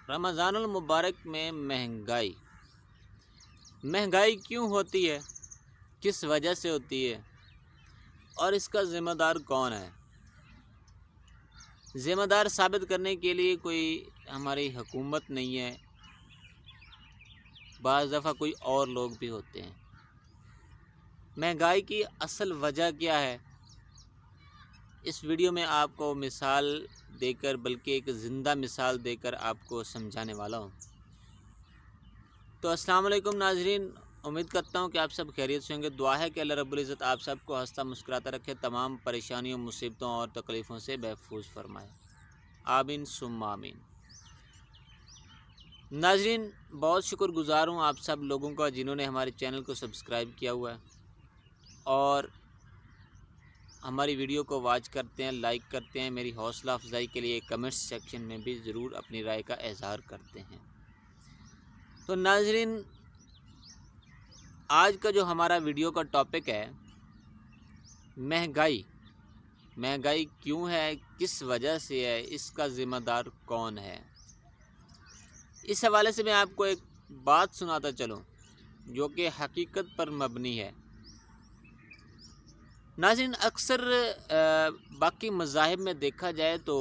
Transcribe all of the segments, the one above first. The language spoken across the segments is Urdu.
رمضان المبارک میں مہنگائی کیوں ہوتی ہے، کس وجہ سے ہوتی ہے اور اس کا ذمہ دار کون ہے؟ ذمہ دار ثابت کرنے کے لیے کوئی ہماری حکومت نہیں ہے، بعض دفعہ کوئی اور لوگ بھی ہوتے ہیں۔ مہنگائی کی اصل وجہ کیا ہے، اس ویڈیو میں آپ کو مثال دے کر، بلکہ ایک زندہ مثال دے کر آپ کو سمجھانے والا ہوں۔ تو السلام علیکم ناظرین، امید کرتا ہوں کہ آپ سب خیریت سے ہوں گے۔ دعا ہے کہ اللہ رب العزت آپ سب کو ہنستا مسکراتا رکھے، تمام پریشانیوں، مصیبتوں اور تکلیفوں سے محفوظ فرمائے، آمین ثم آمین۔ ناظرین، بہت شکر گزار ہوں آپ سب لوگوں کا جنہوں نے ہمارے چینل کو سبسکرائب کیا ہوا ہے اور ہماری ویڈیو کو واچ کرتے ہیں، لائک کرتے ہیں، میری حوصلہ افزائی کے لیے کمنٹ سیکشن میں بھی ضرور اپنی رائے کا اظہار کرتے ہیں۔ تو ناظرین، آج کا جو ہمارا ویڈیو کا ٹاپک ہے، مہنگائی کیوں ہے، کس وجہ سے ہے، اس کا ذمہ دار کون ہے۔ اس حوالے سے میں آپ کو ایک بات سناتا چلوں جو کہ حقیقت پر مبنی ہے۔ ناظرین، اکثر باقی مذاہب میں دیکھا جائے تو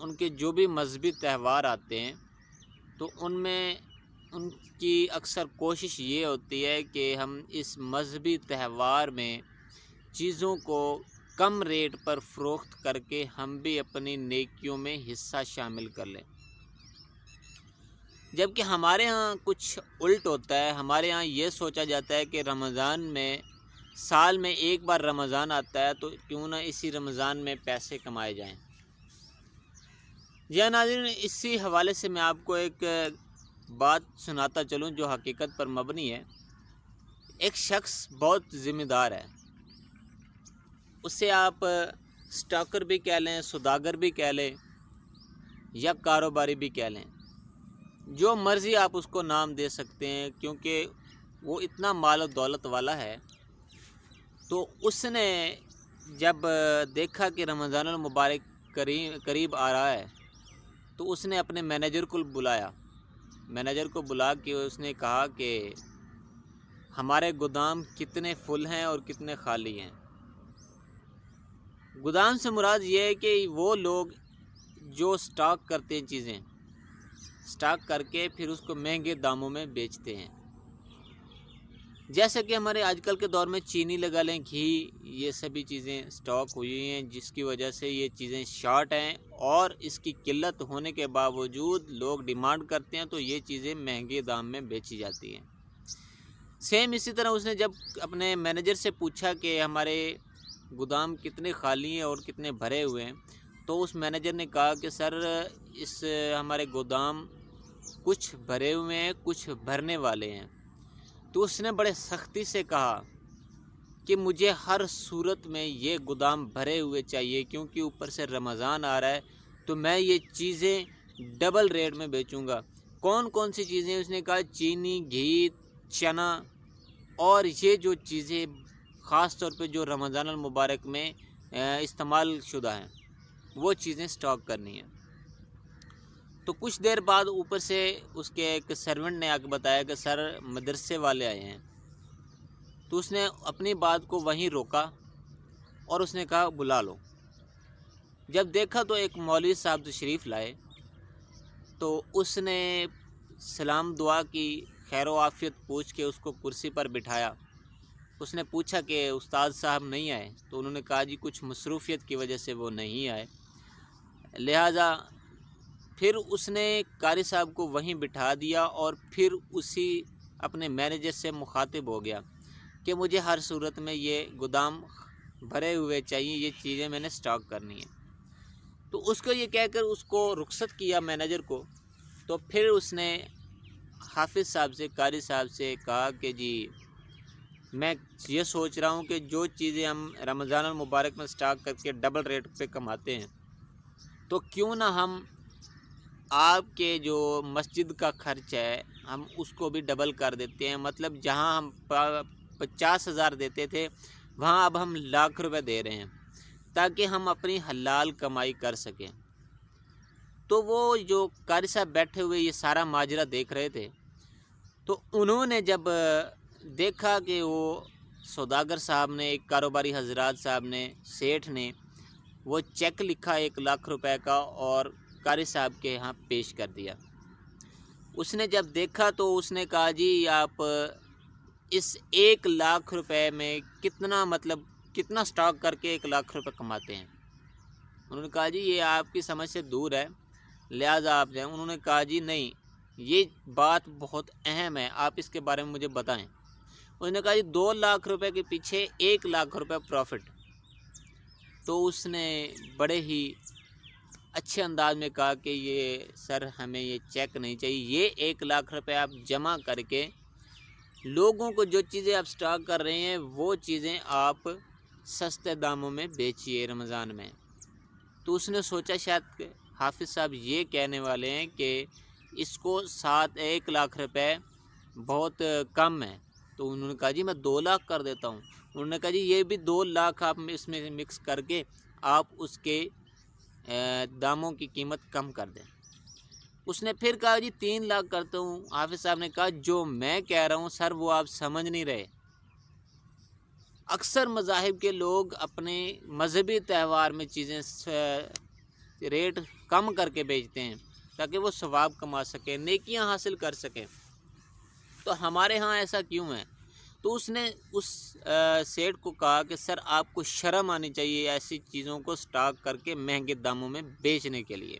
ان کے جو بھی مذہبی تہوار آتے ہیں تو ان میں ان کی اکثر کوشش یہ ہوتی ہے کہ ہم اس مذہبی تہوار میں چیزوں کو کم ریٹ پر فروخت کر کے ہم بھی اپنی نیکیوں میں حصہ شامل کر لیں، جبکہ ہمارے ہاں کچھ الٹ ہوتا ہے۔ ہمارے ہاں یہ سوچا جاتا ہے کہ رمضان میں، سال میں ایک بار رمضان آتا ہے تو کیوں نہ اسی رمضان میں پیسے کمائے جائیں۔ جی ناظرین، اسی حوالے سے میں آپ کو ایک بات سناتا چلوں جو حقیقت پر مبنی ہے۔ ایک شخص بہت ذمہ دار ہے، اسے آپ سٹاکر بھی کہہ لیں، سوداگر بھی کہہ لیں یا کاروباری بھی کہہ لیں، جو مرضی آپ اس کو نام دے سکتے ہیں، کیونکہ وہ اتنا مال و دولت والا ہے۔ تو اس نے جب دیکھا کہ رمضان المبارک قریب آ رہا ہے تو اس نے اپنے مینیجر کو بلا کے اس نے کہا کہ ہمارے گودام کتنے فل ہیں اور کتنے خالی ہیں۔ گودام سے مراد یہ ہے کہ وہ لوگ جو سٹاک کرتے ہیں، چیزیں سٹاک کر کے پھر اس کو مہنگے داموں میں بیچتے ہیں۔ جیسے کہ ہمارے آج کل کے دور میں چینی لگا لیں، گھی، یہ سبھی چیزیں سٹاک ہوئی ہیں، جس کی وجہ سے یہ چیزیں شارٹ ہیں اور اس کی قلت ہونے کے باوجود لوگ ڈیمانڈ کرتے ہیں تو یہ چیزیں مہنگے دام میں بیچی جاتی ہیں۔ سیم اسی طرح اس نے جب اپنے مینیجر سے پوچھا کہ ہمارے گودام کتنے خالی ہیں اور کتنے بھرے ہوئے ہیں، تو اس مینیجر نے کہا کہ سر، ہمارے گودام کچھ بھرے ہوئے ہیں، کچھ بھرنے والے ہیں۔ تو اس نے بڑے سختی سے کہا کہ مجھے ہر صورت میں یہ گودام بھرے ہوئے چاہیے، کیونکہ اوپر سے رمضان آ رہا ہے تو میں یہ چیزیں ڈبل ریٹ میں بیچوں گا۔ کون کون سی چیزیں؟ اس نے کہا چینی، گھی، چنا اور یہ جو چیزیں خاص طور پہ جو رمضان المبارک میں استعمال شدہ ہیں وہ چیزیں سٹاک کرنی ہیں۔ تو کچھ دیر بعد اوپر سے اس کے ایک سرونٹ نے آ کے بتایا کہ سر، مدرسے والے آئے ہیں۔ تو اس نے اپنی بات کو وہیں روکا اور اس نے کہا بلا لو۔ جب دیکھا تو ایک مولوی صاحب تشریف لائے تو اس نے سلام دعا کی، خیر و عافیت پوچھ کے اس کو کرسی پر بٹھایا۔ اس نے پوچھا کہ استاد صاحب نہیں آئے؟ تو انہوں نے کہا جی کچھ مصروفیت کی وجہ سے وہ نہیں آئے۔ لہٰذا پھر اس نے قاری صاحب کو وہیں بٹھا دیا اور پھر اسی اپنے مینیجر سے مخاطب ہو گیا کہ مجھے ہر صورت میں یہ گودام بھرے ہوئے چاہیے، یہ چیزیں میں نے سٹاک کرنی ہیں۔ تو اس کو یہ کہہ کر اس کو رخصت کیا مینیجر کو۔ تو پھر اس نے حافظ صاحب سے، قاری صاحب سے کہا کہ جی میں یہ سوچ رہا ہوں کہ جو چیزیں ہم رمضان المبارک میں سٹاک کر کے ڈبل ریٹ پہ کماتے ہیں تو کیوں نہ ہم آپ کے جو مسجد کا خرچ ہے ہم اس کو بھی ڈبل کر دیتے ہیں۔ مطلب جہاں ہم 50,000 دیتے تھے وہاں اب ہم لاکھ روپے دے رہے ہیں، تاکہ ہم اپنی حلال کمائی کر سکیں۔ تو وہ جو قاری صاحب بیٹھے ہوئے یہ سارا ماجرا دیکھ رہے تھے، تو انہوں نے جب دیکھا کہ وہ سوداگر صاحب نے، ایک کاروباری حضرات صاحب نے، سیٹھ نے وہ چیک لکھا 1,00,000 روپے کا اور قاری صاحب کے ہاں پیش کر دیا، اس نے جب دیکھا تو اس نے کہا جی آپ اس 1,00,000 روپے میں کتنا سٹاک کر کے 1,00,000 روپے کماتے ہیں؟ انہوں نے کہا جی یہ آپ کی سمجھ سے دور ہے، لہٰذا آپ جائیں۔ انہوں نے کہا جی نہیں، یہ بات بہت اہم ہے، آپ اس کے بارے میں مجھے بتائیں۔ انہوں نے کہا جی 2,00,000 روپے کے پیچھے 1,00,000 روپے پروفٹ۔ تو اس نے بڑے ہی اچھے انداز میں کہا کہ یہ سر ہمیں یہ چیک نہیں چاہیے، یہ 1,00,000 روپے آپ جمع کر کے لوگوں کو جو چیزیں آپ سٹاک کر رہے ہیں وہ چیزیں آپ سستے داموں میں بیچیے رمضان میں۔ تو اس نے سوچا شاید حافظ صاحب یہ کہنے والے ہیں کہ اس کو 1,00,000 روپے بہت کم ہے، تو انہوں نے کہا جی میں 2,00,000 کر دیتا ہوں۔ انہوں نے کہا جی یہ بھی 2,00,000 آپ اس میں مکس کر کے آپ اس کے داموں کی قیمت کم کر دیں۔ اس نے پھر کہا جی 3,00,000 کرتا ہوں۔ حافظ صاحب نے کہا جو میں کہہ رہا ہوں سر وہ آپ سمجھ نہیں رہے۔ اکثر مذاہب کے لوگ اپنے مذہبی تہوار میں چیزیں ریٹ کم کر کے بیچتے ہیں تاکہ وہ ثواب کما سکیں، نیکیاں حاصل کر سکیں، تو ہمارے ہاں ایسا کیوں ہے؟ تو اس نے اس سیٹ کو کہا کہ سر آپ کو شرم آنی چاہیے ایسی چیزوں کو سٹاک کر کے مہنگے داموں میں بیچنے کے لیے۔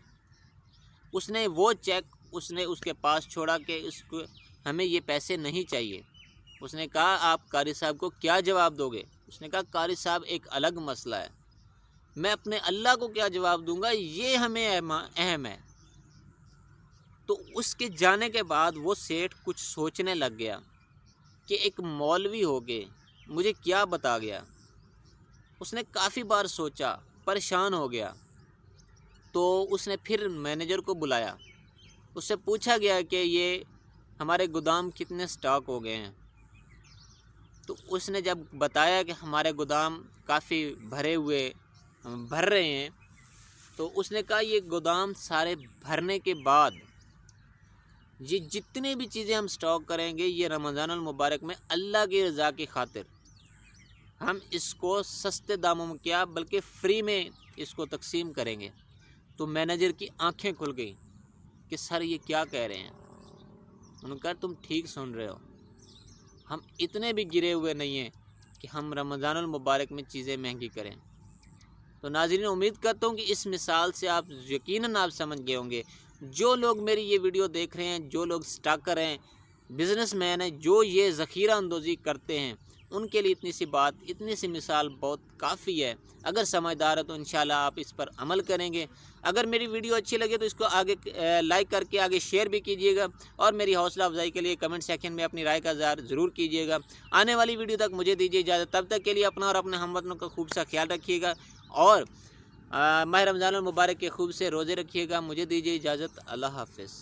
اس نے وہ چیک اس کے پاس چھوڑا کہ اس کو ہمیں یہ پیسے نہیں چاہیے۔ اس نے کہا آپ قاری صاحب کو کیا جواب دو گے؟ اس نے کہا قاری صاحب ایک الگ مسئلہ ہے، میں اپنے اللہ کو کیا جواب دوں گا، یہ ہمیں اہم ہے۔ تو اس کے جانے کے بعد وہ سیٹھ کچھ سوچنے لگ گیا کہ ایک مولوی ہو کے مجھے کیا بتا گیا۔ اس نے کافی بار سوچا، پریشان ہو گیا، تو اس نے پھر مینیجر کو بلایا، اس سے پوچھا گیا کہ یہ ہمارے گودام کتنے سٹاک ہو گئے ہیں۔ تو اس نے جب بتایا کہ ہمارے گودام کافی بھر رہے ہیں، تو اس نے کہا یہ گودام سارے بھرنے کے بعد یہ جتنی بھی چیزیں ہم سٹاک کریں گے یہ رمضان المبارک میں اللہ کی رضا کی خاطر ہم اس کو سستے داموں میں کیا بلکہ فری میں اس کو تقسیم کریں گے۔ تو مینیجر کی آنکھیں کھل گئی کہ سر یہ کیا کہہ رہے ہیں؟ انہوں نے کہا تم ٹھیک سن رہے ہو، ہم اتنے بھی گرے ہوئے نہیں ہیں کہ ہم رمضان المبارک میں چیزیں مہنگی کریں۔ تو ناظرین امید کرتا ہوں کہ اس مثال سے آپ یقیناً آپ سمجھ گئے ہوں گے۔ جو لوگ میری یہ ویڈیو دیکھ رہے ہیں، جو لوگ سٹاکر ہیں، بزنس مین ہیں، جو یہ ذخیرہ اندوزی کرتے ہیں، ان کے لیے اتنی سی بات، اتنی سی مثال بہت کافی ہے۔ اگر سمجھدار ہے تو انشاءاللہ آپ اس پر عمل کریں گے۔ اگر میری ویڈیو اچھی لگے تو اس کو آگے لائک کر کے آگے شیئر بھی کیجیے گا، اور میری حوصلہ افزائی کے لیے کمنٹ سیکشن میں اپنی رائے کا اظہار ضرور کیجیے گا۔ آنے والی ویڈیو تک مجھے دیجیے اجازت، تب تک کے لیے اپنا اور اپنے ہم وطنوں کا خوب سا خیال رکھیے گا، اور ماہ رمضان المبارک کے خوب سے روزے رکھیے گا۔ مجھے دیجیے اجازت، اللہ حافظ۔